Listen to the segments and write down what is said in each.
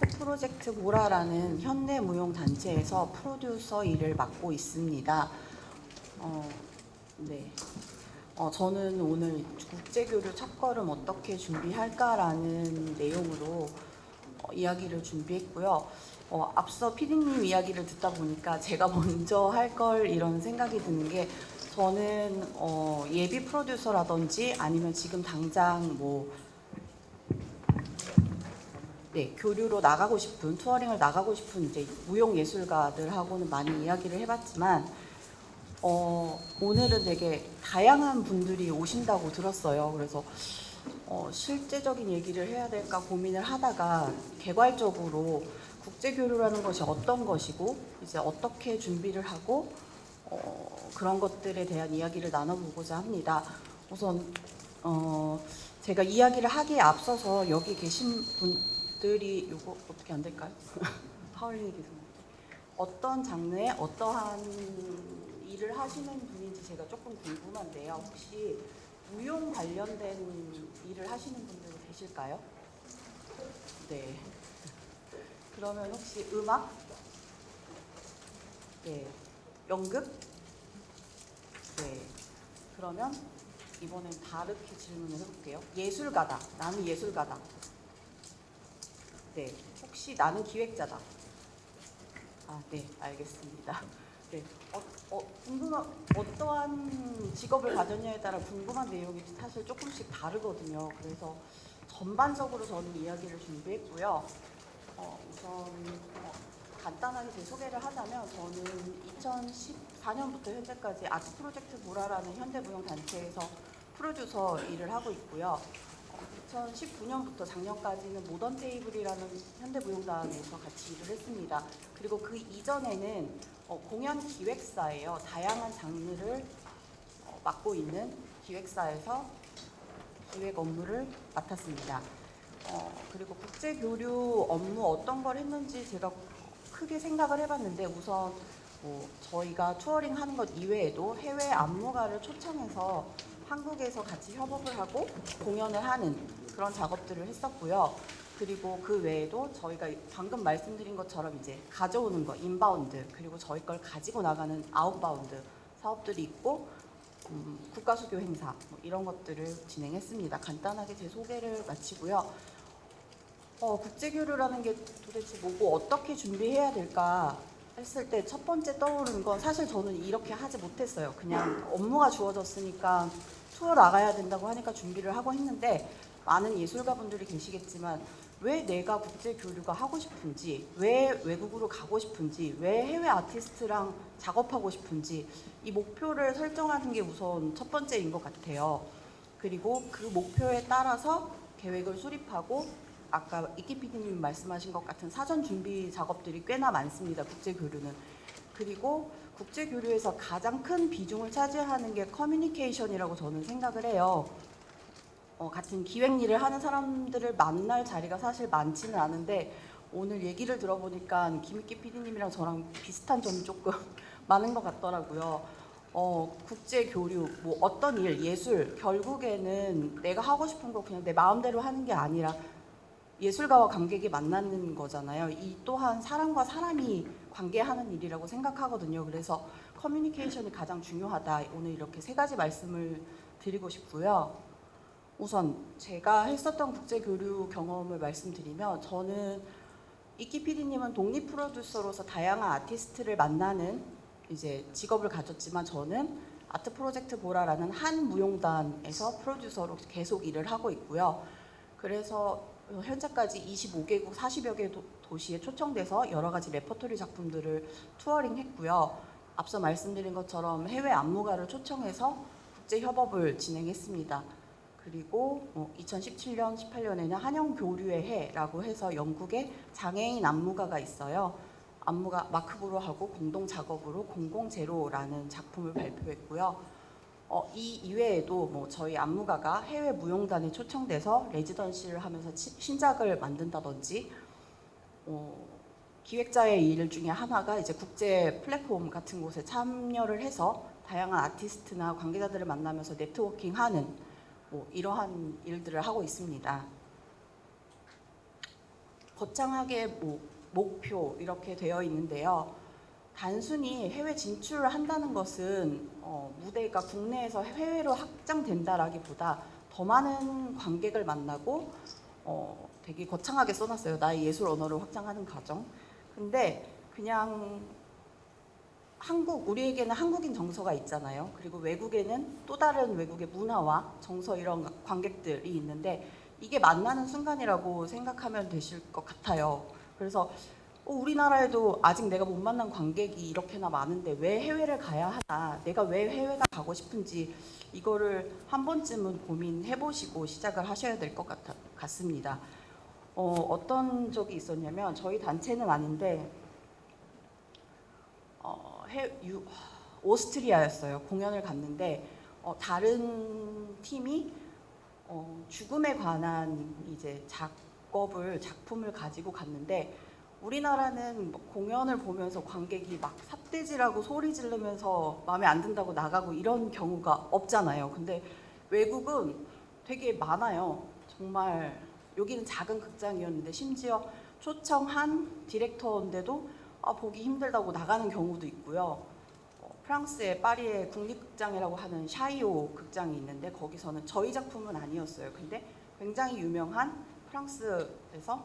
프로젝트 보라라는 현대무용단체에서 프로듀서 일을 맡고 있습니다. 네. 저는 오늘 국제교류 첫걸음 어떻게 준비할까라는 내용으로 이야기를 준비했고요. 앞서 피디님 이야기를 듣다 보니까 제가 먼저 할 걸 이런 생각이 드는 게, 저는 예비 프로듀서라든지 아니면 지금 당장 교류로 나가고 싶은, 투어링을 나가고 싶은 이제 무용 예술가들하고는 많이 이야기를 해봤지만, 오늘은 되게 다양한 분들이 오신다고 들었어요. 그래서 실제적인 얘기를 해야 될까 고민을 하다가 개괄적으로 국제교류라는 것이 어떤 것이고 이제 어떻게 준비를 하고 그런 것들에 대한 이야기를 나눠보고자 합니다. 우선 제가 이야기를 하기에 앞서서 여기 계신 분들이 이거 어떻게 안 될까요? 하울링이 계속 어떤 장르에 어떠한 일을 하시는 분인지 제가 조금 궁금한데요. 혹시 무용 관련된 일을 하시는 분들 계실까요? 네. 그러면 혹시 음악? 네. 연극? 네. 그러면 이번엔 다르게 질문을 해볼게요. 예술가다. 나는 예술가다. 네. 혹시 나는 기획자다. 네, 알겠습니다. 네. 어떠한 직업을 가졌냐에 따라 궁금한 내용이 사실 조금씩 다르거든요. 그래서 전반적으로 저는 이야기를 준비했고요. 우선 간단하게 제 소개를 하자면, 저는 2014년부터 현재까지 아트 프로젝트 보라라는 현대무용단체에서 프로듀서 일을 하고 있고요. 2019년부터 작년까지는 모던 테이블이라는 현대무용단에서 같이 일을 했습니다. 그리고 그 이전에는 공연 기획사예요. 다양한 장르를 맡고 있는 기획사에서 기획 업무를 맡았습니다. 그리고 국제교류 업무 어떤 걸 했는지 제가 크게 생각을 해봤는데, 우선 저희가 투어링 하는 것 이외에도 해외 안무가를 초청해서 한국에서 같이 협업을 하고 공연을 하는 그런 작업들을 했었고요. 그리고 그 외에도 저희가 방금 말씀드린 것처럼 이제 가져오는 거, 인바운드, 그리고 저희 걸 가지고 나가는 아웃바운드 사업들이 있고, 국가수교 행사 이런 것들을 진행했습니다. 간단하게 제 소개를 마치고요. 국제교류라는 게 도대체 뭐고 어떻게 준비해야 될까 했을 때 첫 번째 떠오르는 건, 사실 저는 이렇게 하지 못했어요. 그냥 업무가 주어졌으니까 투어 나가야 된다고 하니까 준비를 하고 했는데, 많은 예술가분들이 계시겠지만 왜 내가 국제교류가 하고 싶은지, 왜 외국으로 가고 싶은지, 왜 해외 아티스트랑 작업하고 싶은지, 이 목표를 설정하는 게 우선 첫 번째인 것 같아요. 그리고 그 목표에 따라서 계획을 수립하고, 아까 이키 PD님 말씀하신 것 같은 사전 준비 작업들이 꽤나 많습니다. 국제교류는. 그리고 국제교류에서 가장 큰 비중을 차지하는 게 커뮤니케이션이라고 저는 생각을 해요. 같은 기획 일을 하는 사람들을 만날 자리가 사실 많지는 않은데, 오늘 얘기를 들어보니까 김익기 PD님이랑 저랑 비슷한 점이 조금 많은 것 같더라고요. 국제 교류, 어떤 일, 예술, 결국에는 내가 하고 싶은 거 그냥 내 마음대로 하는 게 아니라 예술가와 관객이 만나는 거잖아요. 이 또한 사람과 사람이 관계하는 일이라고 생각하거든요. 그래서 커뮤니케이션이 가장 중요하다. 오늘 이렇게 세 가지 말씀을 드리고 싶고요. 우선 제가 했었던 국제교류 경험을 말씀드리면, 저는 이키 PD님은 독립 프로듀서로서 다양한 아티스트를 만나는 이제 직업을 가졌지만, 저는 아트 프로젝트 보라라는 한 무용단에서 프로듀서로 계속 일을 하고 있고요. 그래서 현재까지 25개국 40여 개 도시에 초청돼서 여러 가지 레퍼토리 작품들을 투어링 했고요. 앞서 말씀드린 것처럼 해외 안무가를 초청해서 국제 협업을 진행했습니다. 그리고 2017년, 18년에는 한영교류의 해라고 해서 영국에 장애인 안무가가 있어요. 안무가 마크 브로하고 공동 작업으로 공공제로라는 작품을 발표했고요. 이 이외에도 저희 안무가가 해외 무용단에 초청돼서 레지던시를 하면서 신작을 만든다든지, 기획자의 일 중에 하나가 이제 국제 플랫폼 같은 곳에 참여를 해서 다양한 아티스트나 관계자들을 만나면서 네트워킹하는 이러한 일들을 하고 있습니다. 거창하게 목표 이렇게 되어 있는데요. 단순히 해외 진출을 한다는 것은 무대가 국내에서 해외로 확장된다라기보다 더 많은 관객을 만나고 되게 거창하게 써놨어요. 나의 예술 언어를 확장하는 과정. 근데 그냥 우리에게는 한국인 정서가 있잖아요. 그리고 외국에는 또 다른 외국의 문화와 정서 이런 관객들이 있는데 이게 만나는 순간이라고 생각하면 되실 것 같아요. 그래서 우리나라에도 아직 내가 못 만난 관객이 이렇게나 많은데 왜 해외를 가야 하나, 내가 왜 해외가 가고 싶은지 이거를 한 번쯤은 고민해 보시고 시작을 하셔야 될 것 같습니다. 어떤 적이 있었냐면 저희 단체는 아닌데 오스트리아였어요. 공연을 갔는데 다른 팀이 죽음에 관한 이제 작품을 가지고 갔는데 우리나라는 공연을 보면서 관객이 막 삿대질하고 소리 지르면서 마음에 안 든다고 나가고 이런 경우가 없잖아요. 근데 외국은 되게 많아요. 정말 여기는 작은 극장이었는데 심지어 초청한 디렉터인데도 보기 힘들다고 나가는 경우도 있고요. 프랑스의 파리의 국립극장이라고 하는 샤이오 극장이 있는데 거기서는 저희 작품은 아니었어요. 근데 굉장히 유명한 프랑스에서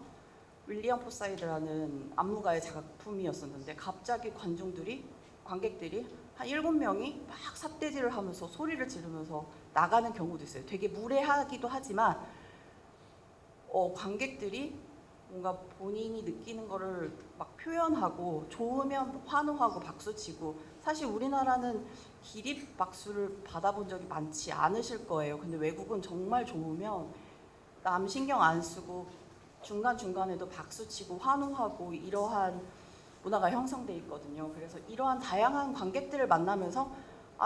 윌리엄 포사이드라는 안무가의 작품이었었는데 갑자기 관객들이 한 7명이 막 삿대질을 하면서 소리를 지르면서 나가는 경우도 있어요. 되게 무례하기도 하지만 관객들이 뭔가 본인이 느끼는 거를 막 표현하고 좋으면 환호하고 박수치고 사실 우리나라는 기립 박수를 받아본 적이 많지 않으실 거예요. 근데 외국은 정말 좋으면 남 신경 안 쓰고 중간중간에도 박수치고 환호하고 이러한 문화가 형성돼 있거든요. 그래서 이러한 다양한 관객들을 만나면서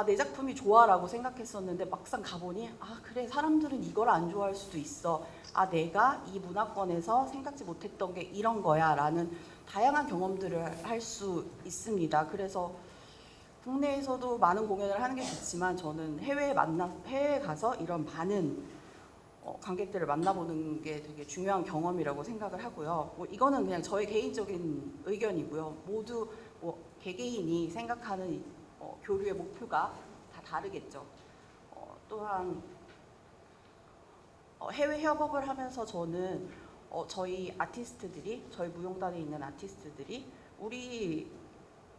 내 작품이 좋아라고 생각했었는데 막상 가보니 그래 사람들은 이걸 안 좋아할 수도 있어. 내가 이 문화권에서 생각지 못했던 게 이런 거야 라는 다양한 경험들을 할 수 있습니다. 그래서 국내에서도 많은 공연을 하는 게 좋지만 저는 해외에 가서 이런 많은 관객들을 만나보는 게 되게 중요한 경험이라고 생각을 하고요. 이거는 그냥 저의 개인적인 의견이고요. 모두 개개인이 생각하는 교류의 목표가 다 다르겠죠. 또한 해외 협업을 하면서 저는 저희 무용단에 있는 아티스트들이 우리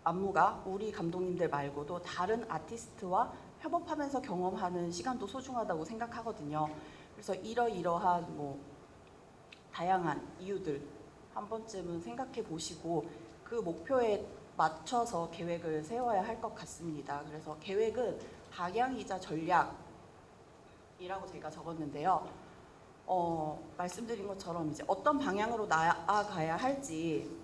안무가 우리 감독님들 말고도 다른 아티스트와 협업하면서 경험하는 시간도 소중하다고 생각하거든요. 그래서 이러이러한 다양한 이유들 한 번쯤은 생각해 보시고 그 목표에 맞춰서 계획을 세워야 할 것 같습니다. 그래서 계획은 방향이자 전략이라고 제가 적었는데요. 말씀드린 것처럼 이제 어떤 방향으로 나아가야 할지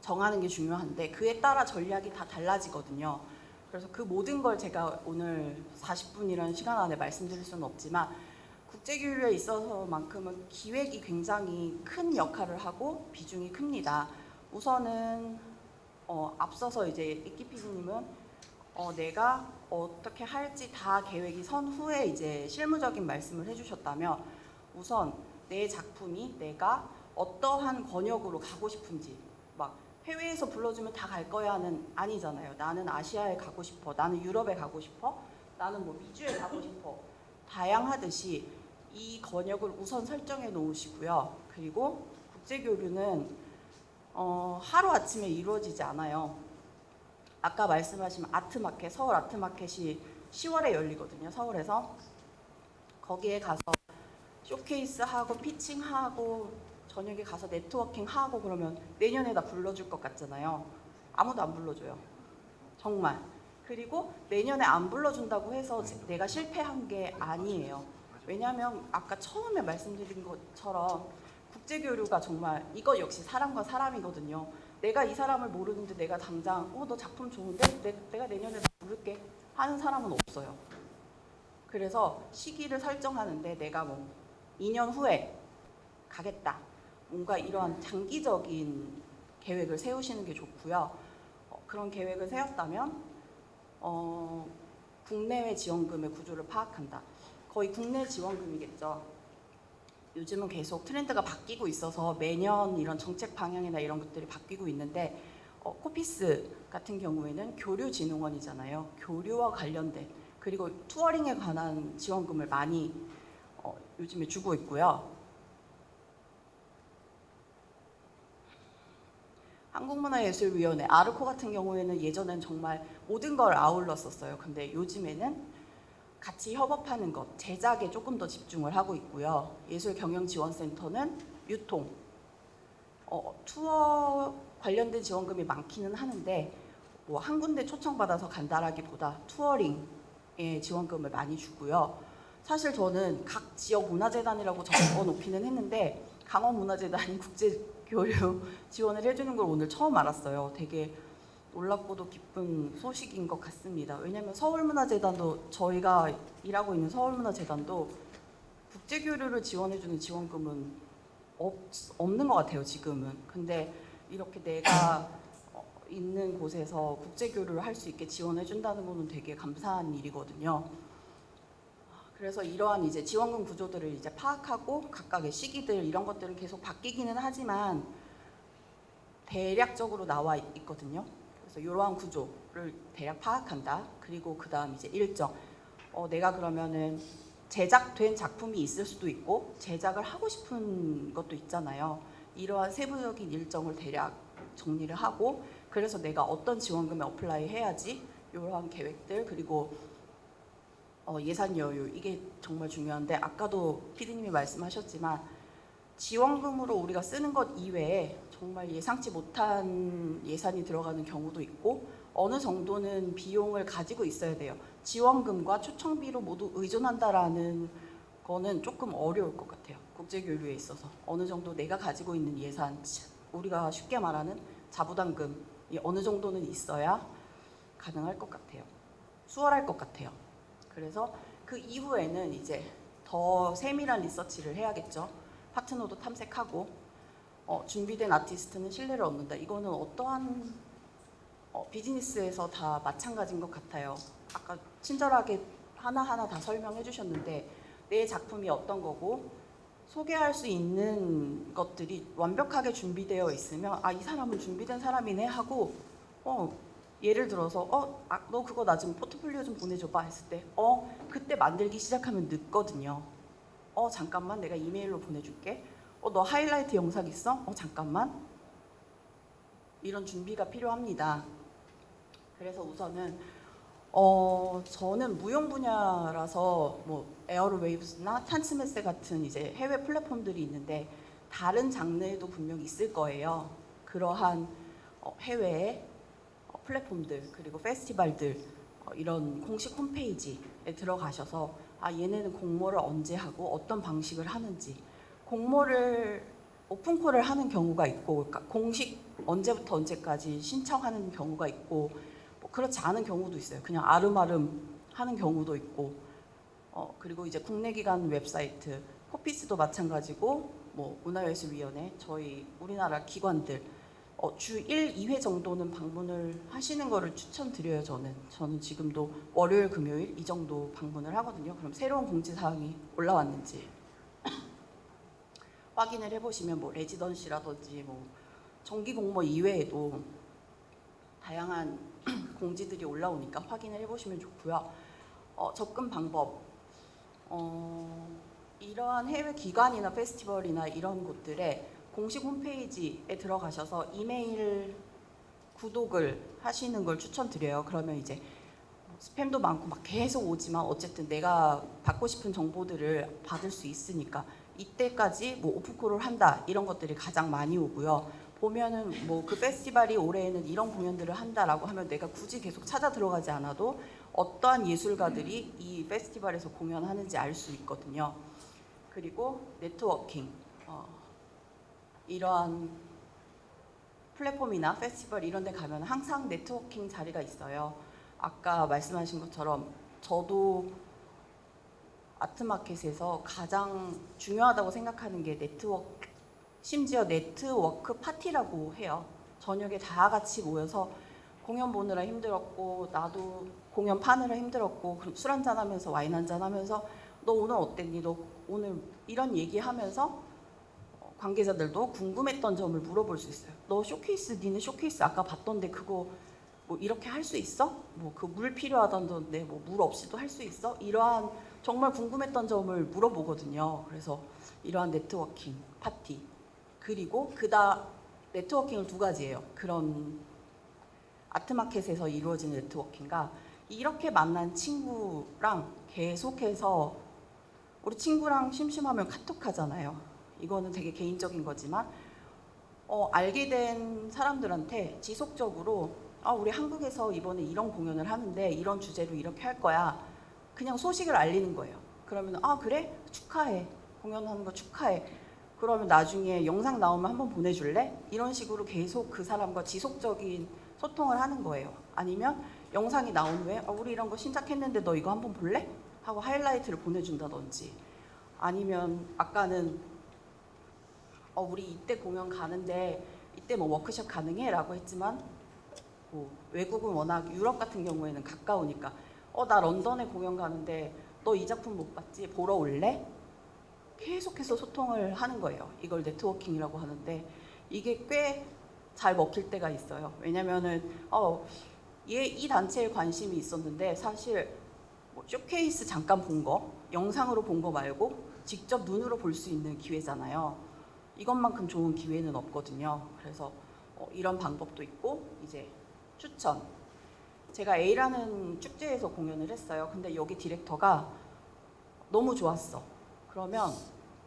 정하는 게 중요한데 그에 따라 전략이 다 달라지거든요. 그래서 그 모든 걸 제가 오늘 40분이라는 시간 안에 말씀드릴 수는 없지만 국제교류에 있어서만큼은 기획이 굉장히 큰 역할을 하고 비중이 큽니다. 우선은 앞서서 이제 이끼 PD님은 내가 어떻게 할지 다 계획이 선 후에 이제 실무적인 말씀을 해주셨다면 우선 내 작품이 내가 어떠한 권역으로 가고 싶은지 막 해외에서 불러주면 다 갈 거야는 아니잖아요. 나는 아시아에 가고 싶어, 나는 유럽에 가고 싶어, 나는 미주에 가고 싶어. 다양하듯이 이 권역을 우선 설정해 놓으시고요. 그리고 국제교류는 하루아침에 이루어지지 않아요. 아까 말씀하신 아트마켓, 서울 아트마켓이 10월에 열리거든요. 서울에서. 거기에 가서 쇼케이스하고 피칭하고 저녁에 가서 네트워킹하고 그러면 내년에 다 불러줄 것 같잖아요. 아무도 안 불러줘요. 정말. 그리고 내년에 안 불러준다고 해서 내가 실패한 게 아니에요. 왜냐하면 아까 처음에 말씀드린 것처럼 국제교류가 정말 이거 역시 사람과 사람이거든요. 내가 이 사람을 모르는데 내가 당장 너 작품 좋은데? 내가 내년에 부를게 하는 사람은 없어요. 그래서 시기를 설정하는데 내가 2년 후에 가겠다. 뭔가 이러한 장기적인 계획을 세우시는 게 좋고요. 그런 계획을 세웠다면 국내외 지원금의 구조를 파악한다. 거의 국내 지원금이겠죠. 요즘은 계속 트렌드가 바뀌고 있어서 매년 이런 정책 방향이나 이런 것들이 바뀌고 있는데 코피스 같은 경우에는 교류진흥원이잖아요. 교류와 관련된 그리고 투어링에 관한 지원금을 많이 요즘에 주고 있고요. 한국문화예술위원회 아르코 같은 경우에는 예전엔 정말 모든 걸 아울렀었어요. 근데 요즘에는 같이 협업하는 것, 제작에 조금 더 집중을 하고 있고요. 예술경영지원센터는 유통, 투어 관련된 지원금이 많기는 하는데 뭐 한 군데 초청받아서 간다라기보다 투어링에 지원금을 많이 주고요. 사실 저는 각 지역 문화재단이라고 적어 놓기는 했는데 강원문화재단이 국제교류 지원을 해주는 걸 오늘 처음 알았어요. 되게 놀랍고도 기쁜 소식인 것 같습니다. 왜냐하면 서울문화재단도 저희가 일하고 있는 서울문화재단도 국제교류를 지원해주는 지원금은 없는 것 같아요 지금은. 근데 이렇게 내가 있는 곳에서 국제교류를 할 수 있게 지원해준다는 거는 되게 감사한 일이거든요. 그래서 이러한 이제 지원금 구조들을 이제 파악하고 각각의 시기들 이런 것들은 계속 바뀌기는 하지만 대략적으로 나와 있거든요. 그래서 이러한 구조를 대략 파악한다. 그리고 그 다음 이제 일정. 내가 그러면은 제작된 작품이 있을 수도 있고 제작을 하고 싶은 것도 있잖아요. 이러한 세부적인 일정을 대략 정리를 하고 그래서 내가 어떤 지원금에 어플라이 해야지 이러한 계획들 그리고 예산 여유 이게 정말 중요한데 아까도 PD님이 말씀하셨지만 지원금으로 우리가 쓰는 것 이외에 정말 예상치 못한 예산이 들어가는 경우도 있고 어느 정도는 비용을 가지고 있어야 돼요. 지원금과 초청비로 모두 의존한다라는 거는 조금 어려울 것 같아요. 국제교류에 있어서 어느 정도 내가 가지고 있는 예산, 우리가 쉽게 말하는 자부담금이 어느 정도는 있어야 가능할 것 같아요. 수월할 것 같아요. 그래서 그 이후에는 이제 더 세밀한 리서치를 해야겠죠. 파트너도 탐색하고 준비된 아티스트는 신뢰를 얻는다. 이거는 어떠한 비즈니스에서 다 마찬가지인 것 같아요. 아까 친절하게 하나하나 다 설명해 주셨는데 내 작품이 어떤 거고 소개할 수 있는 것들이 완벽하게 준비되어 있으면 이 사람은 준비된 사람이네 하고 예를 들어서 너 그거 나 좀 포트폴리오 좀 보내줘봐 했을 때 그때 만들기 시작하면 늦거든요. 잠깐만 내가 이메일로 보내줄게. 너 하이라이트 영상 있어? 잠깐만. 이런 준비가 필요합니다. 그래서 우선은 저는 무용 분야라서 뭐 에어로웨이브스나 탄스메세 같은 이제 해외 플랫폼들이 있는데 다른 장르에도 분명히 있을 거예요. 그러한 해외의 플랫폼들 그리고 페스티벌들 이런 공식 홈페이지에 들어가셔서 얘네는 공모를 언제 하고 어떤 방식을 하는지 공모를 오픈콜을 하는 경우가 있고 그러니까 공식 언제부터 언제까지 신청하는 경우가 있고 뭐 그렇지 않은 경우도 있어요. 그냥 아름아름 하는 경우도 있고 그리고 이제 국내 기관 웹사이트 코피스도 마찬가지고 뭐 문화예술위원회 저희 우리나라 기관들 주 1, 2회 정도는 방문을 하시는 거를 추천드려요. 저는 지금도 월요일, 금요일 이 정도 방문을 하거든요. 그럼 새로운 공지사항이 올라왔는지 확인을 해보시면 뭐 레지던시라든지 뭐 정기 공모 이외에도 다양한 공지들이 올라오니까 확인을 해보시면 좋고요. 접근 방법 이러한 해외 기관이나 페스티벌이나 이런 곳들에 공식 홈페이지에 들어가셔서 이메일 구독을 하시는 걸 추천드려요. 그러면 이제 스팸도 많고 막 계속 오지만 어쨌든 내가 받고 싶은 정보들을 받을 수 있으니까 이때까지 뭐 오픈콜을 한다 이런 것들이 가장 많이 오고요. 보면은 뭐 그 페스티벌이 올해에는 이런 공연들을 한다라고 하면 내가 굳이 계속 찾아 들어가지 않아도 어떠한 예술가들이 이 페스티벌에서 공연하는지 알 수 있거든요. 그리고 네트워킹 이러한 플랫폼이나 페스티벌 이런 데 가면 항상 네트워킹 자리가 있어요. 아까 말씀하신 것처럼 저도 아트마켓에서 가장 중요하다고 생각하는 게 심지어 네트워크 파티라고 해요. 저녁에 다 같이 모여서 공연 보느라 힘들었고 나도 공연 파느라 힘들었고 그럼 술 한잔 하면서 와인 한잔 하면서 너 오늘 어땠니? 너 오늘 이런 얘기하면서 관계자들도 궁금했던 점을 물어볼 수 있어요. 너 쇼케이스, 니네 쇼케이스 아까 봤던데 그거 뭐 이렇게 할 수 있어? 뭐 그 물 필요하던데 뭐 물 없이도 할 수 있어? 이러한 정말 궁금했던 점을 물어보거든요. 그래서 이러한 네트워킹 파티, 그리고 네트워킹을 두 가지예요. 그런 아트마켓에서 이루어지는 네트워킹과 이렇게 만난 친구랑 계속해서, 우리 친구랑 심심하면 카톡 하잖아요. 이거는 되게 개인적인 거지만 알게 된 사람들한테 지속적으로 우리 한국에서 이번에 이런 공연을 하는데 이런 주제로 이렇게 할 거야. 그냥 소식을 알리는 거예요. 그러면 그래? 축하해. 공연하는 거 축하해. 그러면 나중에 영상 나오면 한번 보내줄래? 이런 식으로 계속 그 사람과 지속적인 소통을 하는 거예요. 아니면 영상이 나온 후에 우리 이런 거 신작했는데 너 이거 한번 볼래? 하고 하이라이트를 보내준다든지, 아니면 아까는 우리 이때 공연 가는데 이때 뭐 워크숍 가능해? 라고 했지만 뭐 외국은 워낙 유럽 같은 경우에는 가까우니까 나 런던에 공연 가는데 너 이 작품 못 봤지? 보러 올래? 계속해서 소통을 하는 거예요. 이걸 네트워킹이라고 하는데 이게 꽤 잘 먹힐 때가 있어요. 왜냐면은 얘 이 단체에 관심이 있었는데 사실 뭐 쇼케이스 잠깐 본 거, 영상으로 본 거 말고 직접 눈으로 볼 수 있는 기회잖아요. 이것만큼 좋은 기회는 없거든요. 그래서 이런 방법도 있고, 이제 추천. 제가 A라는 축제에서 공연을 했어요. 근데 여기 디렉터가 너무 좋았어. 그러면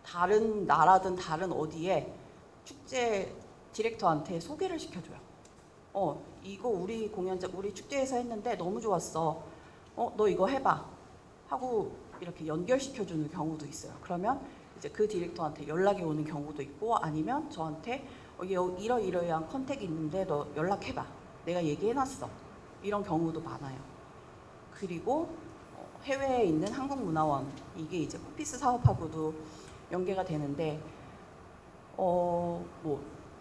다른 나라든 다른 어디에 축제 디렉터한테 소개를 시켜줘요. 이거 우리 우리 축제에서 했는데 너무 좋았어. 너 이거 해봐. 하고 이렇게 연결시켜주는 경우도 있어요. 그러면 이제 그 디렉터한테 연락이 오는 경우도 있고, 아니면 저한테 이러이러한 컨택이 있는데 너 연락해봐. 내가 얘기해놨어. 이런 경우도 많아요. 그리고 해외에 있는 한국문화원, 이게 이제 코피스 사업하고도 연계가 되는데 뭐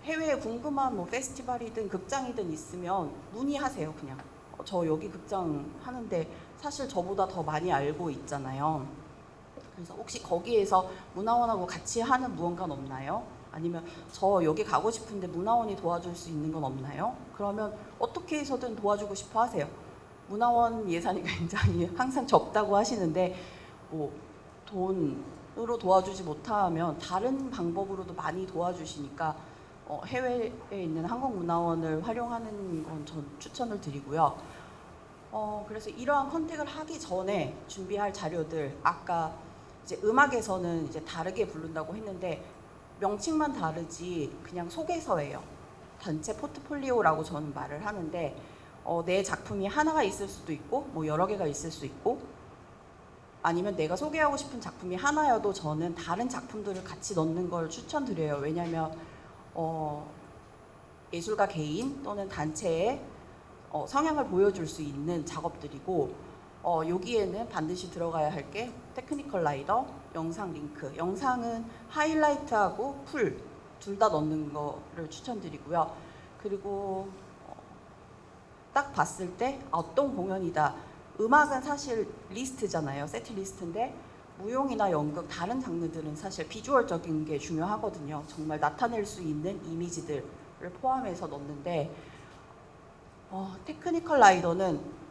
해외에 궁금한 뭐 페스티벌이든 극장이든 있으면 문의하세요. 그냥 저 여기 극장 하는데 사실 저보다 더 많이 알고 있잖아요. 그래서 혹시 거기에서 문화원하고 같이 하는 무언가는 없나요? 아니면 저 여기 가고 싶은데 문화원이 도와줄 수 있는 건 없나요? 그러면 어떻게 해서든 도와주고 싶어 하세요. 문화원 예산이 굉장히 항상 적다고 하시는데 뭐 돈으로 도와주지 못하면 다른 방법으로도 많이 도와주시니까 해외에 있는 한국문화원을 활용하는 건 전 추천을 드리고요. 그래서 이러한 컨택을 하기 전에 준비할 자료들, 아까 이제 음악에서는 이제 다르게 부른다고 했는데 명칭만 다르지 그냥 소개서예요. 단체 포트폴리오라고 저는 말을 하는데 내 작품이 하나가 있을 수도 있고 뭐 여러 개가 있을 수 있고, 아니면 내가 소개하고 싶은 작품이 하나여도 저는 다른 작품들을 같이 넣는 걸 추천드려요. 왜냐하면 예술가 개인 또는 단체의 성향을 보여줄 수 있는 작업들이고, 여기에는 반드시 들어가야 할 게 테크니컬 라이더, 영상 링크. 영상은 하이라이트하고 풀 둘 다 넣는 거를 추천드리고요. 그리고 딱 봤을 때 어떤 공연이다. 음악은 사실 리스트잖아요. 세트 리스트인데 무용이나 연극, 다른 장르들은 사실 비주얼적인 게 중요하거든요. 정말 나타낼 수 있는 이미지들을 포함해서 넣는데 테크니컬 라이더는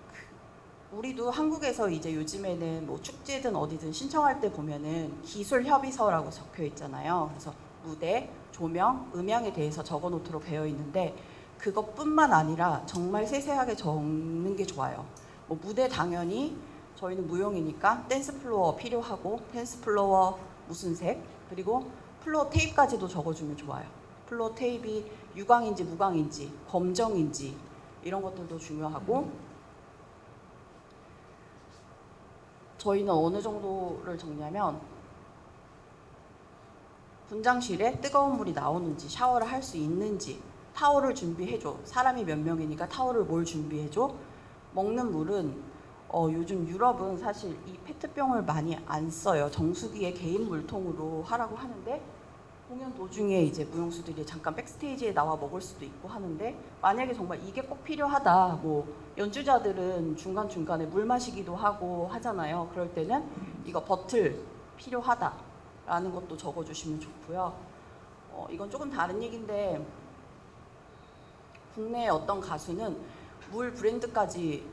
우리도 한국에서 이제 요즘에는 뭐 축제든 어디든 신청할 때 보면은 기술 협의서라고 적혀 있잖아요. 그래서 무대, 조명, 음향에 대해서 적어 놓도록 되어 있는데 그것뿐만 아니라 정말 세세하게 적는 게 좋아요. 뭐 무대 당연히 저희는 무용이니까 댄스 플로어 필요하고, 댄스 플로어 무슨 색, 그리고 플로어 테이프까지도 적어주면 좋아요. 플로어 테이프이 유광인지 무광인지 검정인지 이런 것들도 중요하고, 저희는 어느 정도를 적냐면 분장실에 뜨거운 물이 나오는지, 샤워를 할 수 있는지, 타월을 준비해줘. 사람이 몇 명이니까 타월을 뭘 준비해줘. 먹는 물은 요즘 유럽은 사실 이 페트병을 많이 안 써요. 정수기에 개인 물통으로 하라고 하는데 공연 도중에 이제 무용수들이 잠깐 백스테이지에 나와 먹을 수도 있고 하는데, 만약에 정말 이게 꼭 필요하다, 뭐 연주자들은 중간중간에 물 마시기도 하고 하잖아요. 그럴 때는 이거 버틀 필요하다 라는 것도 적어주시면 좋고요. 이건 조금 다른 얘기인데 국내 어떤 가수는 물 브랜드까지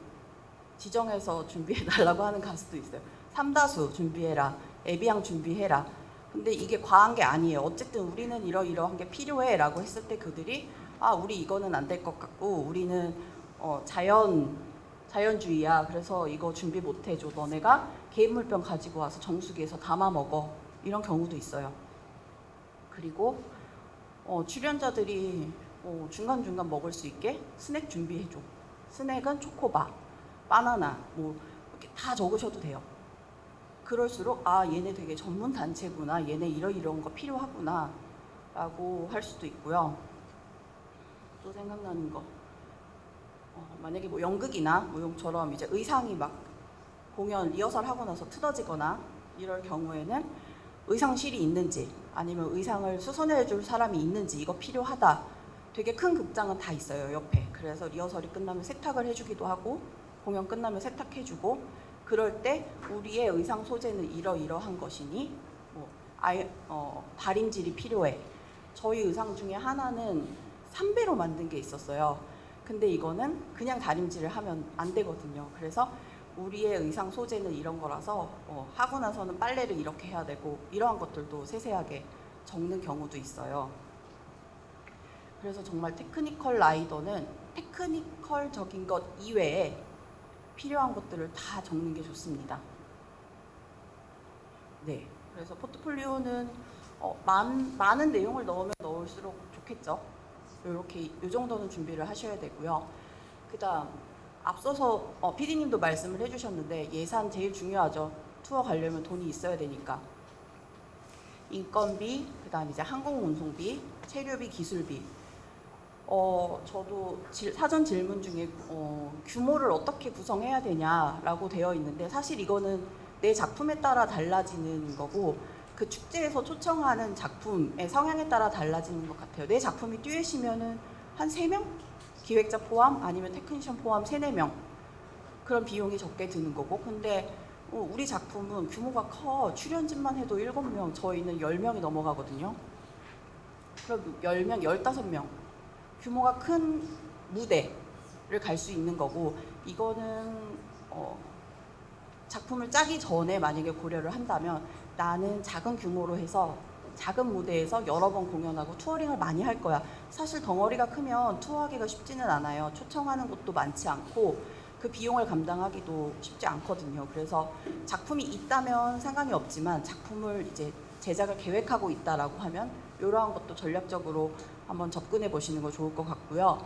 지정해서 준비해 달라고 하는 가수도 있어요. 삼다수 준비해라, 에비앙 준비해라. 근데 이게 과한 게 아니에요. 어쨌든 우리는 이러이러한 게 필요해 라고 했을 때 그들이 우리 이거는 안 될 것 같고 우리는 자연주의야. 그래서 이거 준비 못 해줘. 너네가 개인 물병 가지고 와서 정수기에서 담아 먹어. 이런 경우도 있어요. 그리고 출연자들이 중간중간 먹을 수 있게 스낵 준비해줘. 스낵은 초코바, 바나나 이렇게 다 적으셔도 돼요. 그럴수록 얘네 되게 전문 단체구나. 얘네 이런 거 필요하구나 라고 할 수도 있고요. 또 생각나는 거 만약에 연극이나 무용처럼 이제 의상이 막 공연 리허설 하고 나서 틀어지거나 이럴 경우에는 의상실이 있는지 아니면 의상을 수선해 줄 사람이 있는지 이거 필요하다. 되게 큰 극장은 다 있어요, 옆에. 그래서 리허설이 끝나면 세탁을 해주기도 하고 공연 끝나면 세탁해주고 그럴 때 우리의 의상 소재는 이러이러한 것이니 다림질이 필요해. 저희 의상 중에 하나는 3배로 만든 게 있었어요. 근데 이거는 그냥 다림질을 하면 안 되거든요. 그래서 우리의 의상 소재는 이런 거라서 하고 나서는 빨래를 이렇게 해야 되고 이러한 것들도 세세하게 적는 경우도 있어요. 그래서 정말 테크니컬 라이더는 테크니컬적인 것 이외에 필요한 것들을 다 적는 게 좋습니다. 네, 그래서 포트폴리오는 많은 내용을 넣으면 넣을수록 좋겠죠. 이렇게 이 정도는 준비를 하셔야 되고요. 그다음 앞서서 PD님도 말씀을 해주셨는데 예산 제일 중요하죠. 투어 가려면 돈이 있어야 되니까. 인건비, 그다음 이제 항공 운송비, 체류비, 기술비. 저도 사전 질문 중에 규모를 어떻게 구성해야 되냐라고 되어 있는데 사실 이거는 내 작품에 따라 달라지는 거고 그 축제에서 초청하는 작품의 성향에 따라 달라지는 것 같아요. 내 작품이 듀엣이면은 한 3명? 기획자 포함 아니면 테크니션 포함 3, 4명 그런 비용이 적게 드는 거고 근데 우리 작품은 규모가 커. 출연진만 해도 7명, 저희는 10명이 넘어가거든요. 그럼 10명, 15명 규모가 큰 무대를 갈 수 있는 거고 이거는 작품을 짜기 전에 만약에 고려를 한다면 나는 작은 규모로 해서 작은 무대에서 여러 번 공연하고 투어링을 많이 할 거야. 사실 덩어리가 크면 투어하기가 쉽지는 않아요. 초청하는 곳도 많지 않고 그 비용을 감당하기도 쉽지 않거든요. 그래서 작품이 있다면 상관이 없지만 작품을 이제 제작을 계획하고 있다라고 하면 이러한 것도 전략적으로 한번 접근해 보시는 거 좋을 것 같고요.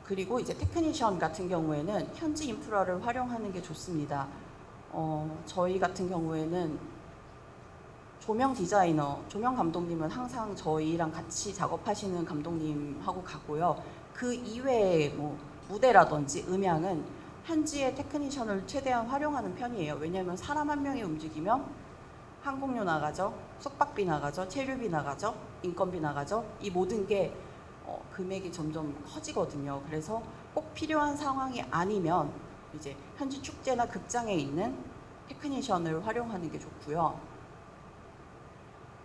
그리고 이제 테크니션 같은 경우에는 현지 인프라를 활용하는 게 좋습니다. 저희 같은 경우에는 조명 디자이너, 조명 감독님은 항상 저희랑 같이 작업하시는 감독님하고 가고요. 그 이외에 무대라든지 음향은 현지의 테크니션을 최대한 활용하는 편이에요. 왜냐하면 사람 한 명이 움직이면 항공료 나가죠, 숙박비 나가죠, 체류비 나가죠, 인건비 나가죠. 이 모든 게 금액이 점점 커지거든요. 그래서 꼭 필요한 상황이 아니면 이제 현지 축제나 극장에 있는 테크니션을 활용하는 게 좋고요.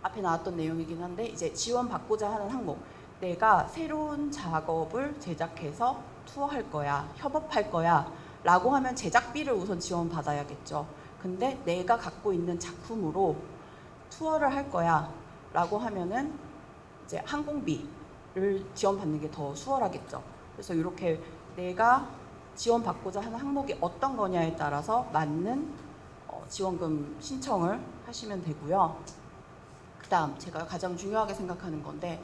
앞에 나왔던 내용이긴 한데 이제 지원받고자 하는 항목, 내가 새로운 작업을 제작해서 투어할 거야, 협업할 거야 라고 하면 제작비를 우선 지원받아야겠죠. 근데 내가 갖고 있는 작품으로 투어를 할 거야 라고 하면은 이제 항공비를 지원받는 게 더 수월하겠죠. 그래서 이렇게 내가 지원받고자 하는 항목이 어떤 거냐에 따라서 맞는 지원금 신청을 하시면 되고요. 그 다음 제가 가장 중요하게 생각하는 건데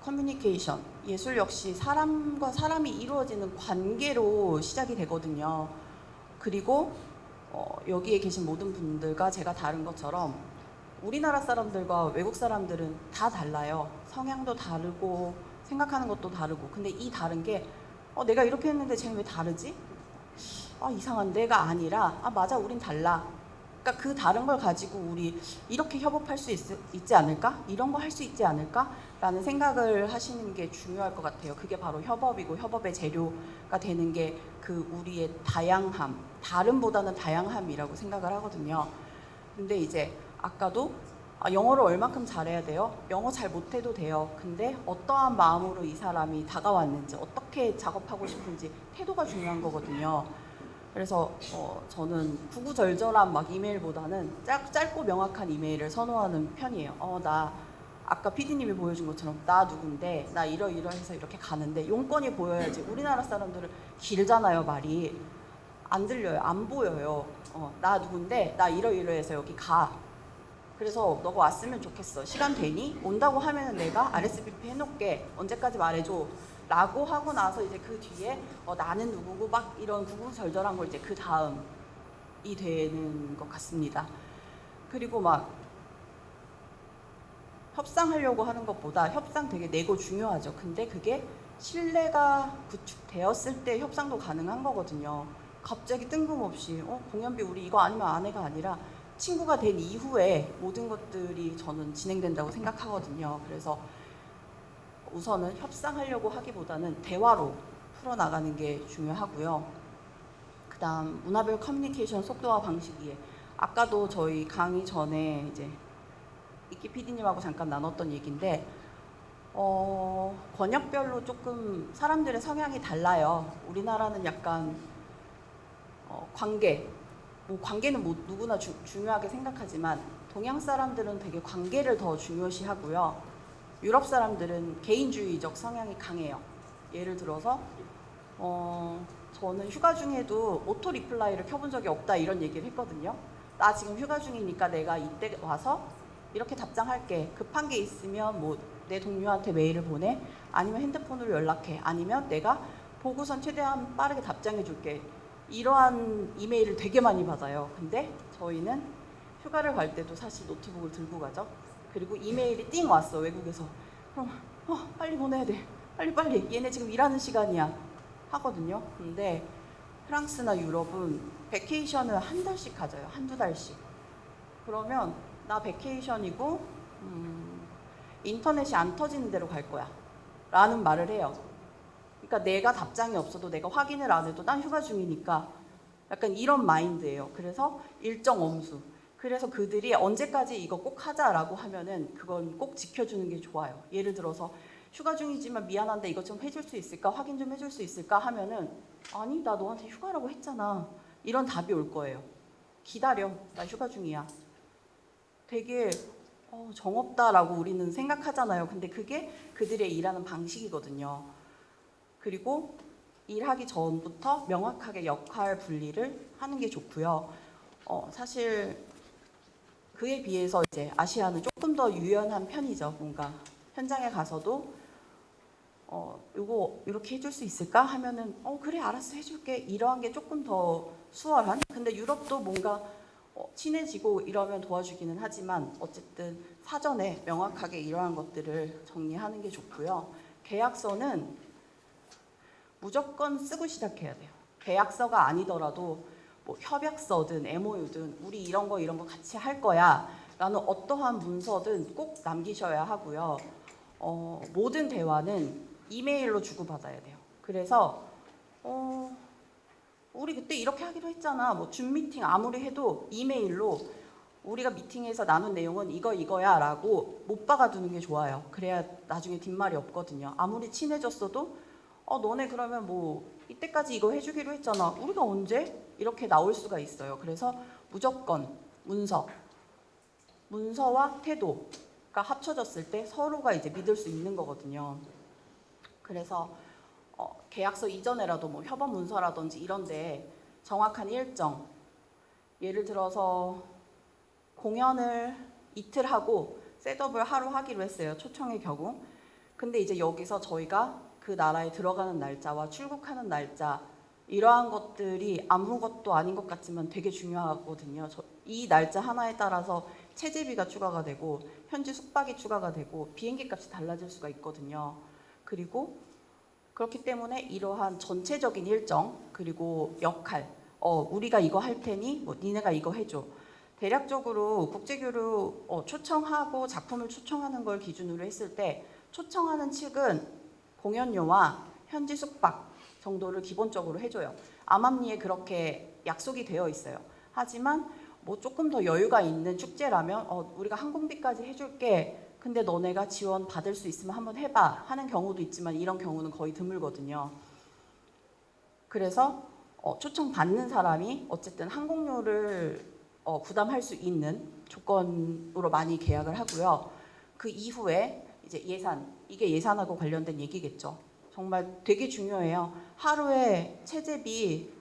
커뮤니케이션, 예술 역시 사람과 사람이 이루어지는 관계로 시작이 되거든요. 그리고 여기에 계신 모든 분들과 제가 다른 것처럼 우리나라 사람들과 외국 사람들은 다 달라요. 성향도 다르고 생각하는 것도 다르고. 근데 이 다른 게 내가 이렇게 했는데 쟤는 왜 다르지? 이상한데가 아니라 맞아, 우린 달라. 그러니까 그 다른 걸 가지고 우리 이렇게 협업할 수 있지 않을까? 이런 거 할 수 있지 않을까? 라는 생각을 하시는 게 중요할 것 같아요. 그게 바로 협업이고 협업의 재료가 되는 게 그 우리의 다양함, 다름보다는 다양함이라고 생각을 하거든요. 근데 이제 아까도 영어를 얼만큼 잘해야 돼요? 영어 잘 못해도 돼요. 근데 어떠한 마음으로 이 사람이 다가왔는지, 어떻게 작업하고 싶은지 태도가 중요한 거거든요. 그래서 저는 구구절절한 막 이메일보다는 짧고 명확한 이메일을 선호하는 편이에요. 나 아까 PD님이 보여준 것처럼 나 누군데 나 이러이러해서 이렇게 가는데 용건이 보여야지. 우리나라 사람들은 길잖아요, 말이. 안 들려요, 안 보여요. 나 누군데 나 이러이러해서 여기 가. 그래서 너가 왔으면 좋겠어. 시간 되니? 온다고 하면은 내가 RSVP 해놓을게. 언제까지 말해줘. 라고 하고 나서 이제 그 뒤에 나는 누구고 막 이런 구구절절한 걸 이제 그 다음이 되는 것 같습니다. 그리고 막 협상하려고 하는 것보다 협상 되게 내고 중요하죠. 근데 그게 신뢰가 구축되었을 때 협상도 가능한 거거든요. 갑자기 뜬금없이 공연비 우리 이거 아니면 안 해가 아니라 친구가 된 이후에 모든 것들이 저는 진행된다고 생각하거든요. 그래서 우선은 협상하려고 하기보다는 대화로 풀어나가는 게 중요하고요. 그 다음 문화별 커뮤니케이션 속도와 방식이에 아까도 저희 강의 전에 이제 이끼 PD님하고 잠깐 나눴던 얘기인데 권역별로 조금 사람들의 성향이 달라요. 우리나라는 약간 관계는 뭐 누구나 중요하게 생각하지만 동양 사람들은 되게 관계를 더 중요시하고요. 유럽 사람들은 개인주의적 성향이 강해요. 예를 들어서 저는 휴가 중에도 오토 리플라이를 켜본 적이 없다 이런 얘기를 했거든요. 나 지금 휴가 중이니까 내가 이때 와서 이렇게 답장할게. 급한 게 있으면 뭐 내 동료한테 메일을 보내, 아니면 핸드폰으로 연락해, 아니면 내가 보고선 최대한 빠르게 답장해 줄게. 이러한 이메일을 되게 많이 받아요. 근데 저희는 휴가를 갈 때도 사실 노트북을 들고 가죠. 그리고 이메일이 띵 왔어, 외국에서. 그럼 빨리 보내야 돼. 빨리. 얘네 지금 일하는 시간이야. 하거든요. 근데 프랑스나 유럽은 베케이션을 한 달씩 가져요. 한두 달씩. 그러면 나 베케이션이고 인터넷이 안 터지는 데로 갈 거야. 라는 말을 해요. 그러니까 내가 답장이 없어도 내가 확인을 안 해도 난 휴가 중이니까 약간 이런 마인드예요. 그래서 일정 엄수. 그래서 그들이 언제까지 이거 꼭 하자라고 하면은 그건 꼭 지켜주는 게 좋아요. 예를 들어서 휴가 중이지만 미안한데 이것 좀 해줄 수 있을까? 확인 좀 해줄 수 있을까? 하면은 아니 나 너한테 휴가라고 했잖아. 이런 답이 올 거예요. 기다려. 나 휴가 중이야. 되게 정없다라고 우리는 생각하잖아요. 근데 그게 그들의 일하는 방식이거든요. 그리고 일하기 전부터 명확하게 역할 분리를 하는 게 좋고요. 사실 그에 비해서 이제 아시아는 조금 더 유연한 편이죠. 뭔가 현장에 가서도 이거 이렇게 해줄 수 있을까 하면은 그래 알았어 해줄게. 이러한 게 조금 더 수월한. 근데 유럽도 뭔가 친해지고 이러면 도와주기는 하지만 어쨌든 사전에 명확하게 이러한 것들을 정리하는 게 좋고요. 계약서는 무조건 쓰고 시작해야 돼요. 계약서가 아니더라도 뭐 협약서든 MOU든 우리 이런 거 같이 할 거야 라는 어떠한 문서든 꼭 남기셔야 하고요. 모든 대화는 이메일로 주고받아야 돼요. 그래서 우리 그때 이렇게 하기로 했잖아. 뭐 줌 미팅 아무리 해도 이메일로 우리가 미팅에서 나눈 내용은 이거야 라고 못 박아두는 게 좋아요. 그래야 나중에 뒷말이 없거든요. 아무리 친해졌어도 너네 그러면 뭐 이때까지 이거 해주기로 했잖아. 우리가 언제? 이렇게 나올 수가 있어요. 그래서 무조건 문서와 태도가 합쳐졌을 때 서로가 이제 믿을 수 있는 거거든요. 그래서 계약서 이전에라도 뭐 협업 문서라든지 이런데 정확한 일정, 예를 들어서 공연을 이틀 하고 셋업을 하루 하기로 했어요. 초청의 경우. 근데 이제 여기서 저희가 그 나라에 들어가는 날짜와 출국하는 날짜 이러한 것들이 아무것도 아닌 것 같지만 되게 중요하거든요. 이 날짜 하나에 따라서 체재비가 추가가 되고 현지 숙박이 추가가 되고 비행기 값이 달라질 수가 있거든요. 그리고 그렇기 때문에 이러한 전체적인 일정 그리고 역할 우리가 이거 할 테니 뭐 니네가 이거 해줘. 대략적으로 국제교류 초청하고 작품을 초청하는 걸 기준으로 했을 때 초청하는 측은 공연료와 현지 숙박 정도를 기본적으로 해줘요. 암암리에 그렇게 약속이 되어 있어요. 하지만 뭐 조금 더 여유가 있는 축제라면 우리가 항공비까지 해줄게. 근데 너네가 지원 받을 수 있으면 한번 해봐 하는 경우도 있지만 이런 경우는 거의 드물거든요. 그래서 초청 받는 사람이 어쨌든 항공료를 부담할 수 있는 조건으로 많이 계약을 하고요. 그 이후에 이제 이게 예산하고 관련된 얘기겠죠. 정말 되게 중요해요. 하루에 체재비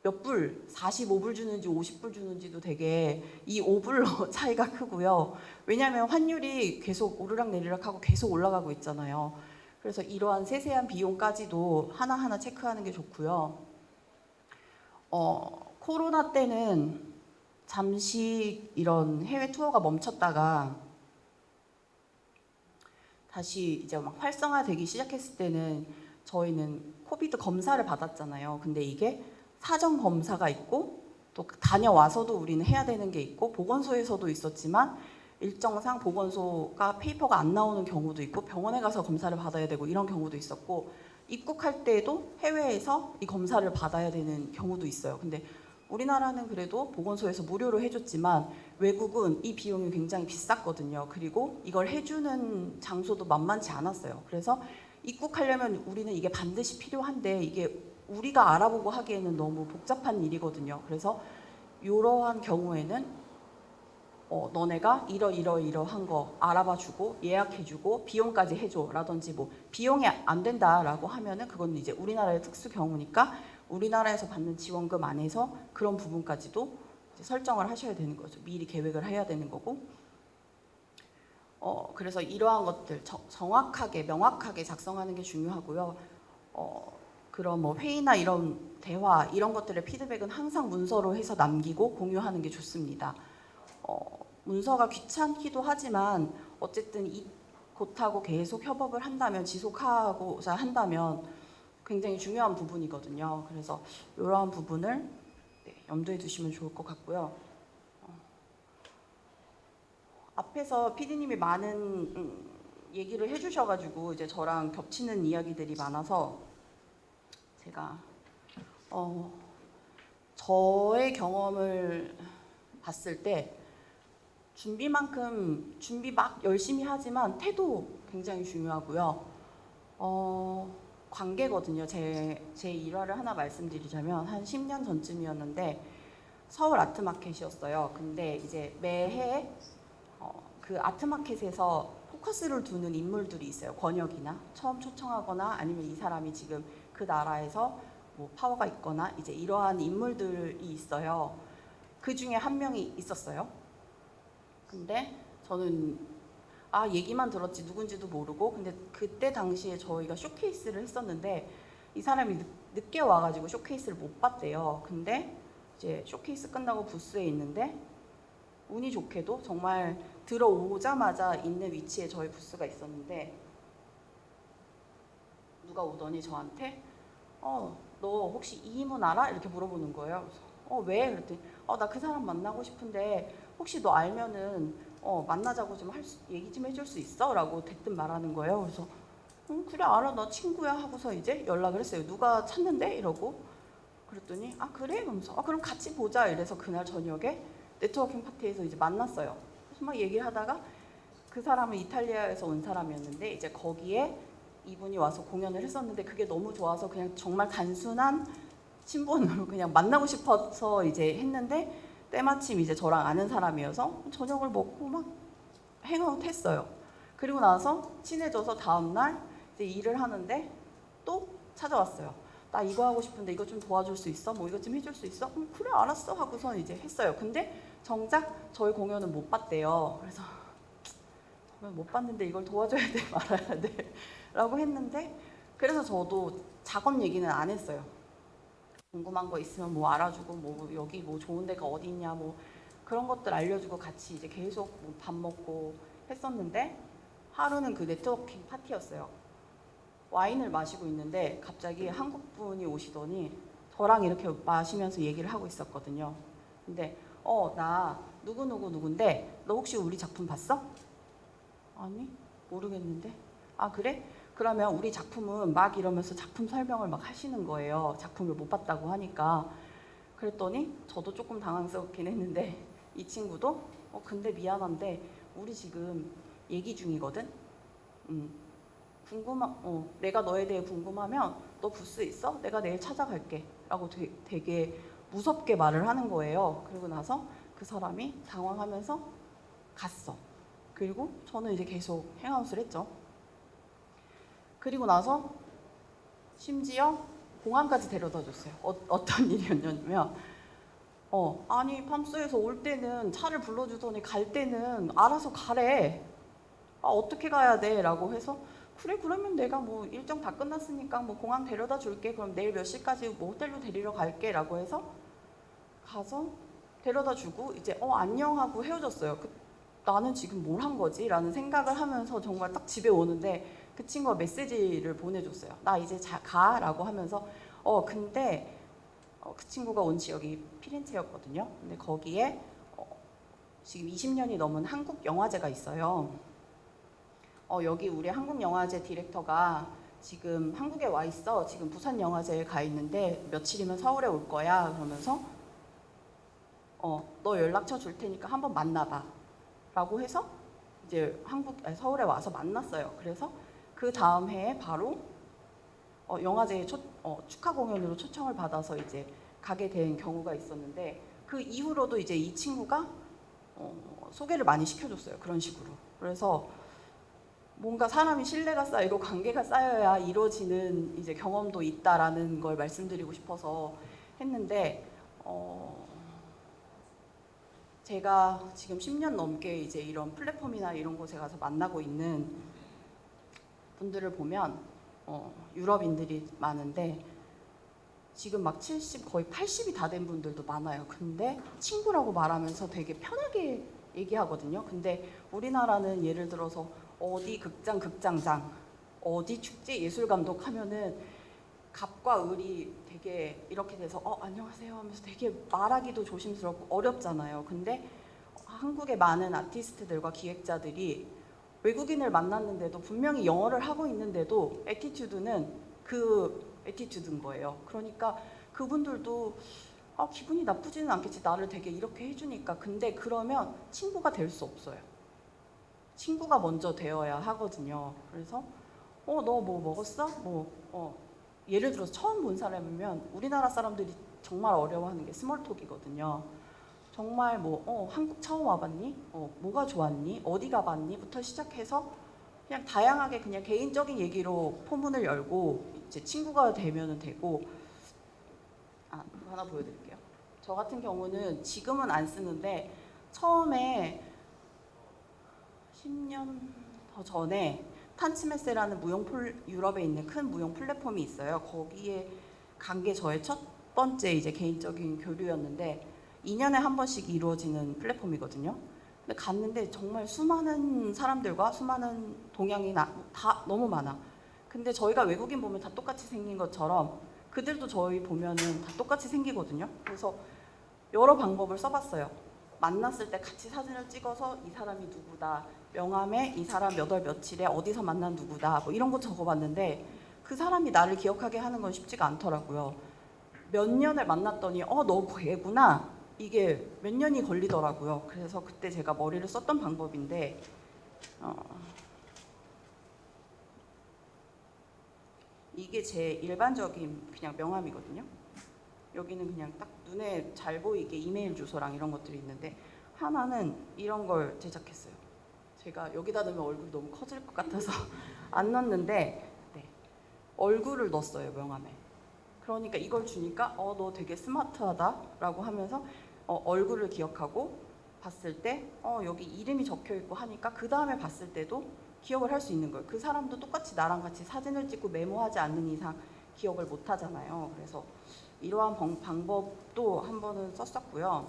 몇 불, 45불 주는지 50불 주는지도 되게 이 5불로 차이가 크고요. 왜냐하면 환율이 계속 오르락내리락 하고 계속 올라가고 있잖아요. 그래서 이러한 세세한 비용까지도 하나하나 체크하는 게 좋고요. 코로나 때는 잠시 이런 해외 투어가 멈췄다가 다시 이제 막 활성화되기 시작했을 때는 저희는 코비드 검사를 받았잖아요. 근데 이게 사전 검사가 있고 또 다녀와서도 우리는 해야 되는 게 있고 보건소에서도 있었지만 일정상 보건소가 페이퍼가 안 나오는 경우도 있고 병원에 가서 검사를 받아야 되고 이런 경우도 있었고 입국할 때도 해외에서 이 검사를 받아야 되는 경우도 있어요. 근데 우리나라는 그래도 보건소에서 무료로 해줬지만 외국은 이 비용이 굉장히 비쌌거든요. 그리고 이걸 해주는 장소도 만만치 않았어요. 그래서 입국하려면 우리는 이게 반드시 필요한데 이게 우리가 알아보고 하기에는 너무 복잡한 일이거든요. 그래서 이러한 경우에는 너네가 이러한 거 알아봐주고 예약해주고 비용까지 해줘 라든지 뭐 비용이 안 된다라고 하면은 그건 이제 우리나라의 특수 경우니까 우리나라에서 받는 지원금 안에서 그런 부분까지도 이제 설정을 하셔야 되는 거죠. 미리 계획을 해야 되는 거고. 그래서 이러한 것들 정확하게 명확하게 작성하는 게 중요하고요. 그런 뭐 회의나 이런 대화 이런 것들의 피드백은 항상 문서로 해서 남기고 공유하는 게 좋습니다. 문서가 귀찮기도 하지만 어쨌든 이 곳하고 계속 협업을 한다면 지속하고자 한다면 굉장히 중요한 부분이거든요. 그래서 이러한 부분을 염두에 두시면 좋을 것 같고요. 앞에서 PD님이 많은 얘기를 해주셔가지고 이제 저랑 겹치는 이야기들이 많아서 제가 저의 경험을 봤을 때 준비 막 열심히 하지만 태도 굉장히 중요하고요. 관계거든요. 제 일화를 하나 말씀드리자면 한 10년 전쯤이었는데 서울 아트마켓이었어요. 근데 이제 매해 그 아트마켓에서 포커스를 두는 인물들이 있어요. 권역이나 처음 초청하거나 아니면 이 사람이 지금 그 나라에서 뭐 파워가 있거나 이제 이러한 인물들이 있어요. 그 중에 한 명이 있었어요. 근데 저는 얘기만 들었지 누군지도 모르고 근데 그때 당시에 저희가 쇼케이스를 했었는데 이 사람이 늦게 와가지고 쇼케이스를 못 봤대요. 근데 이제 쇼케이스 끝나고 부스에 있는데 운이 좋게도 정말 들어오자마자 있는 위치에 저희 부스가 있었는데 누가 오더니 저한테 너 혹시 이임은 알아? 이렇게 물어보는 거예요. 그래서 왜? 그랬더니 나 그 사람 만나고 싶은데 혹시 너 알면은 만나자고 좀 얘기 좀 해줄 수 있어? 라고 대뜸 말하는 거예요. 그래서 그래 알아 너 친구야 하고서 이제 연락을 했어요. 누가 찾는데? 이러고 그랬더니 그래? 그러면서 그럼 같이 보자 이래서 그날 저녁에 네트워킹 파티에서 이제 만났어요. 그래서 막 얘기를 하다가 그 사람은 이탈리아에서 온 사람이었는데 이제 거기에 이분이 와서 공연을 했었는데 그게 너무 좋아서 그냥 정말 단순한 친분으로 그냥 만나고 싶어서 이제 했는데 때마침 이제 저랑 아는 사람이어서 저녁을 먹고 막 행아웃 했어요. 그리고 나서 친해져서 다음날 이제 일을 하는데 또 찾아왔어요. 나 이거 하고 싶은데 이거 좀 도와줄 수 있어? 뭐 이거 좀 해줄 수 있어? 그래 알았어 하고서 이제 했어요. 근데 정작 저희 공연은 못 봤대요. 그래서 못 봤는데 이걸 도와줘야 돼 말아야 돼 라고 했는데 그래서 저도 작업 얘기는 안 했어요. 궁금한 거 있으면 뭐 알아주고 뭐 여기 뭐 좋은 데가 어디 있냐 뭐 그런 것들 알려주고 같이 이제 계속 뭐 밥 먹고 했었는데 하루는 그 네트워킹 파티였어요. 와인을 마시고 있는데 갑자기 한국 분이 오시더니 저랑 이렇게 마시면서 얘기를 하고 있었거든요. 근데 나 누구인데 너 혹시 우리 작품 봤어? 아니 모르겠는데. 그래? 그러면 우리 작품은 막 이러면서 작품 설명을 막 하시는 거예요. 작품을 못 봤다고 하니까. 그랬더니 저도 조금 당황스럽긴 했는데 이 친구도 근데 미안한데 우리 지금 얘기 중이거든. 내가 너에 대해 궁금하면 너 부스 있어? 내가 내일 찾아갈게 라고 되게 무섭게 말을 하는 거예요. 그리고 나서 그 사람이 당황하면서 갔어. 그리고 저는 이제 계속 행아웃을 했죠. 그리고 나서 심지어 공항까지 데려다 줬어요. 어떤 일이었냐면 아니 팜스에서 올 때는 차를 불러주더니 갈 때는 알아서 가래. 어떻게 가야 돼? 라고 해서 그래 그러면 내가 뭐 일정 다 끝났으니까 뭐 공항 데려다 줄게. 그럼 내일 몇 시까지 뭐 호텔로 데리러 갈게. 라고 해서 가서 데려다 주고 이제 안녕 하고 헤어졌어요. 나는 지금 뭘 한 거지? 라는 생각을 하면서 정말 딱 집에 오는데 그 친구가 메시지를 보내줬어요. 나 이제 가 라고 하면서 근데 그 친구가 온 지역이 피렌체였거든요. 근데 거기에 지금 20년이 넘은 한국 영화제가 있어요. 여기 우리 한국 영화제 디렉터가 지금 한국에 와 있어. 지금 부산 영화제에 가 있는데 며칠이면 서울에 올 거야. 그러면서 너 연락처 줄 테니까 한번 만나봐. 라고 해서 이제 서울에 와서 만났어요. 그래서 그 다음 해에 바로 영화제에 축하 공연으로 초청을 받아서 이제 가게 된 경우가 있었는데 그 이후로도 이제 이 친구가 소개를 많이 시켜줬어요. 그런 식으로. 그래서 뭔가 사람이 신뢰가 쌓이고 관계가 쌓여야 이루어지는 이제 경험도 있다라는 걸 말씀드리고 싶어서 했는데 제가 지금 10년 넘게 이제 이런 플랫폼이나 이런 곳에 가서 만나고 있는 분들을 보면 유럽인들이 많은데 지금 막 70 거의 80이 다 된 분들도 많아요. 근데 친구라고 말하면서 되게 편하게 얘기하거든요. 근데 우리나라는 예를 들어서 어디 극장장, 어디 축제 예술감독 하면은 갑과 을이 되게 이렇게 돼서 안녕하세요 하면서 되게 말하기도 조심스럽고 어렵잖아요. 근데 한국의 많은 아티스트들과 기획자들이 외국인을 만났는데도 분명히 영어를 하고 있는데도 애티튜드는 그 애티튜드인 거예요. 그러니까 그분들도 기분이 나쁘지는 않겠지. 나를 되게 이렇게 해주니까. 근데 그러면 친구가 될 수 없어요. 친구가 먼저 되어야 하거든요. 그래서 너 뭐 먹었어? 예를 들어서 처음 본 사람이면 우리나라 사람들이 정말 어려워하는 게 스몰톡이거든요. 정말 한국 처음 와봤니? 뭐가 좋았니? 어디 가봤니?부터 시작해서 그냥 다양하게 그냥 개인적인 얘기로 포문을 열고 이제 친구가 되면은 되고 이거 하나 보여드릴게요. 저 같은 경우는 지금은 안 쓰는데 처음에 10년 더 전에 탄치메세라는 유럽에 있는 큰 무용 플랫폼이 있어요. 거기에 간 게 저의 첫 번째 이제 개인적인 교류였는데 2년에 한 번씩 이루어지는 플랫폼이거든요. 근데 갔는데 정말 수많은 사람들과 수많은 동양인 다 너무 많아. 근데 저희가 외국인 보면 다 똑같이 생긴 것처럼 그들도 저희 보면은 다 똑같이 생기거든요. 그래서 여러 방법을 써봤어요. 만났을 때 같이 사진을 찍어서 이 사람이 누구다, 명함에 이 사람 몇 월 며칠에 어디서 만난 누구다, 뭐 이런 거 적어봤는데 그 사람이 나를 기억하게 하는 건 쉽지가 않더라고요. 몇 년을 만났더니 너 걔구나, 이게 몇 년이 걸리더라고요. 그래서 그때 제가 머리를 썼던 방법인데 이게 제 일반적인 그냥 명함이거든요. 여기는 그냥 딱 눈에 잘 보이게 이메일 주소랑 이런 것들이 있는데 하나는 이런 걸 제작했어요. 제가 여기다 넣으면 얼굴이 너무 커질 것 같아서 안 넣었는데 얼굴을 넣었어요, 명함에. 그러니까 이걸 주니까 너 되게 스마트하다 라고 하면서 얼굴을 기억하고 봤을 때 여기 이름이 적혀 있고 하니까 그 다음에 봤을 때도 기억을 할 수 있는 거예요. 그 사람도 똑같이 나랑 같이 사진을 찍고 메모하지 않는 이상 기억을 못 하잖아요. 그래서 이러한 방법도 한 번은 썼었고요.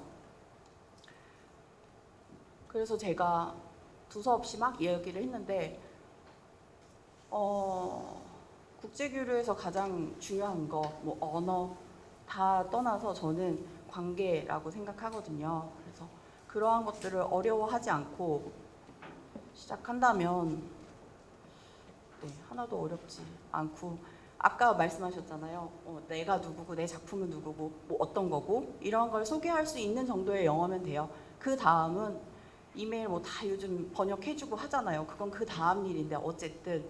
그래서 제가 두서없이 막 이야기를 했는데 국제교류에서 가장 중요한 거 뭐 언어 다 떠나서 저는 관계라고 생각하거든요. 그래서 그러한 것들을 어려워하지 않고 시작한다면 하나도 어렵지 않고 아까 말씀하셨잖아요. 내가 누구고 내 작품은 누구고 뭐 어떤 거고 이런 걸 소개할 수 있는 정도의 영어면 돼요. 그 다음은 이메일 뭐 다 요즘 번역해주고 하잖아요. 그건 그 다음 일인데 어쨌든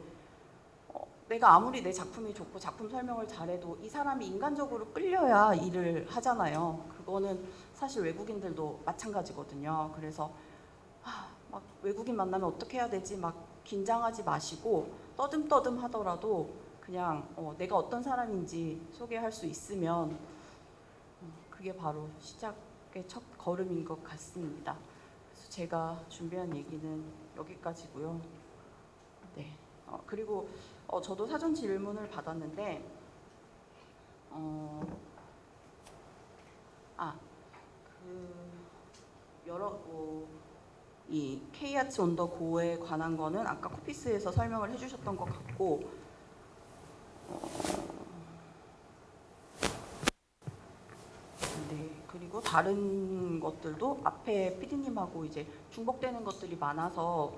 내가 아무리 내 작품이 좋고 작품 설명을 잘해도 이 사람이 인간적으로 끌려야 일을 하잖아요. 그거는 사실 외국인들도 마찬가지거든요. 그래서 막 외국인 만나면 어떻게 해야 되지? 막 긴장하지 마시고 떠듬떠듬 하더라도 그냥 내가 어떤 사람인지 소개할 수 있으면 그게 바로 시작의 첫 걸음인 것 같습니다. 그래서 제가 준비한 얘기는 여기까지고요. 네. 그리고 저도 사전 질문을 받았는데 여러 이 K아츠 온 더 고에 관한 거는 아까 코피스에서 설명을 해주셨던 것 같고 네, 그리고 다른 것들도 앞에 PD님하고 이제 중복되는 것들이 많아서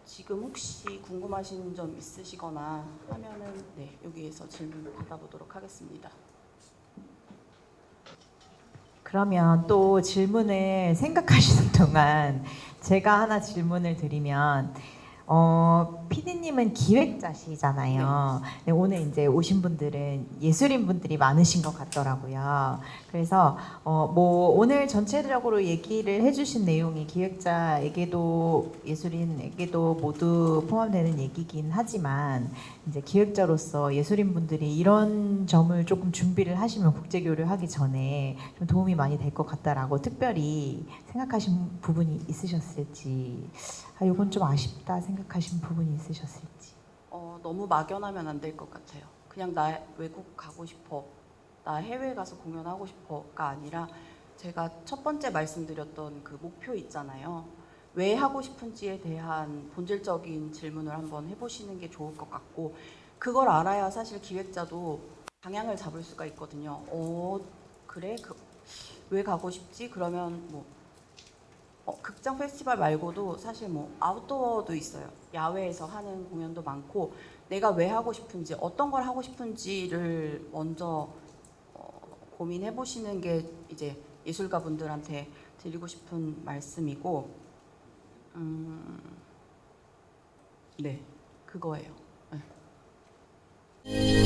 지금 혹시 궁금하신 점 있으시거나 하면은 네, 여기에서 질문 받아보도록 하겠습니다. 그러면 또 질문을 생각하시는 동안 제가 하나 질문을 드리면 PD님은 기획자시잖아요. 네, 오늘 이제 오신 분들은 예술인 분들이 많으신 것 같더라고요. 그래서 뭐 오늘 전체적으로 얘기를 해주신 내용이 기획자에게도 예술인에게도 모두 포함되는 얘기긴 하지만 이제 기획자로서 예술인 분들이 이런 점을 조금 준비를 하시면 국제 교류하기 전에 좀 도움이 많이 될 것 같다라고 특별히 생각하신 부분이 있으셨을지. 이건 좀 아쉽다 생각하신 부분이 있으셨을지. 너무 막연하면 안 될 것 같아요. 그냥 나 외국 가고 싶어, 나 해외 가서 공연하고 싶어가 아니라 제가 첫 번째 말씀드렸던 그 목표 있잖아요. 왜 하고 싶은지에 대한 본질적인 질문을 한번 해보시는 게 좋을 것 같고 그걸 알아야 사실 기획자도 방향을 잡을 수가 있거든요. 그래? 왜 가고 싶지? 그러면 뭐 극장 페스티벌 말고도 사실 뭐 아웃도어도 있어요. 야외에서 하는 공연도 많고 내가 왜 하고 싶은지 어떤 걸 하고 싶은지를 먼저 고민해 보시는 게 이제 예술가 분들한테 드리고 싶은 말씀이고 네 그거예요. 네.